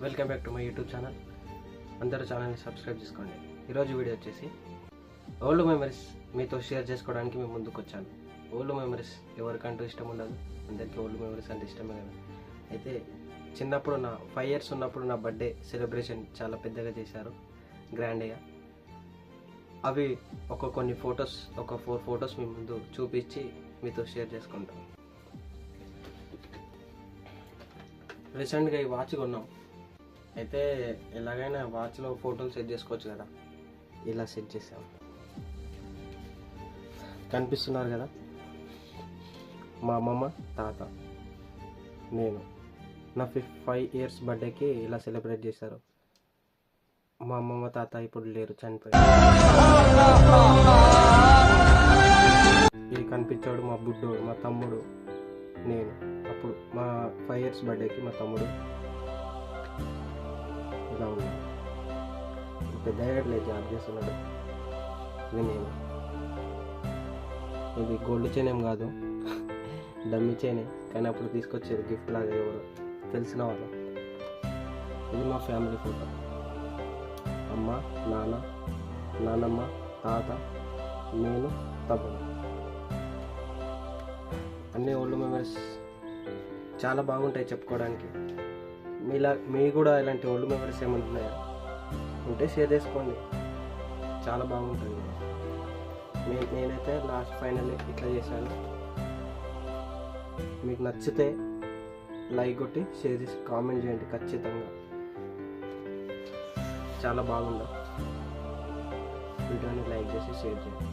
Welcome back to my YouTube channel. అందరూ ఛానల్ని subscribe చేసుకోండి. ఈరోజు వీడియో వచ్చేసి ఓల్డ్ మెమరీస్ మీతో షేర్ చేసుకోవడానికి మేము ముందుకు వచ్చాను. ఓల్డ్ మెమరీస్ ఎవరికంటూ ఇష్టం ఉండదు, అందరికీ ఓల్డ్ మెమరీస్ అంటే ఇష్టమే కదా. అయితే చిన్నప్పుడు 5 years ఉన్నప్పుడు నా బర్త్డే సెలబ్రేషన్ చాలా పెద్దగా చేశారు, గ్రాండ్గా. అవి కొన్ని ఫొటోస్, 4 ఫొటోస్ మీ ముందు చూపించి మీతో షేర్ చేసుకుంటాం. రీసెంట్గా ఈ వాచ్ కొన్నాం. అయితే ఎలాగైనా వాచ్లో ఫోటోలు సెట్ చేసుకోవచ్చు కదా, ఇలా సెట్ చేసాం. కనిపిస్తున్నారు కదా, మా అమ్మమ్మ, తాత, నేను. నా 5 years బర్త్డేకి ఇలా సెలబ్రేట్ చేశారు. మా అమ్మమ్మ తాత ఇప్పుడు లేరు, చనిపోయారు. ఇది కనిపించాడు మా బుడ్డోడు, మా తమ్ముడు, నేను. అప్పుడు మా 5 years బర్త్డేకి మా తమ్ముడు ఇలా ఉన్నాడు. పెద్ద అయ్యట్లేదు, జాబ్ చేస్తున్నాడు. ఇది నేను. ఇది గోల్డ్ చైన్ ఏం కాదు, డమ్మీ చైనే, కానీ అప్పుడు తీసుకొచ్చేది గిఫ్ట్ లాగా ఎవరు తెలిసిన వాళ్ళు. ఇది మా ఫ్యామిలీ ఫోటో. అమ్మ, నాన్న, నాన్నమ్మ, తాత, నేను, తమ్ముడు. అన్నీ ఓల్డ్ మెమరీస్ చాలా బాగుంటాయి చెప్పుకోవడానికి. మీ కూడా ఇలాంటి ఓల్డ్ మెమరీస్ ఏమైనా ఉన్నాయా? ఉంటే షేర్ చేసుకోండి, చాలా బాగుంటుంది. నేనైతే లాస్ట్ ఫైనల్ ఇట్లా చేశాను. మీకు నచ్చితే లైక్ కొట్టి షేర్ చేసి కామెంట్ చేయండి ఖచ్చితంగా. చాలా బాగుందా? వీడియోని లైక్ చేసి షేర్ చేయండి.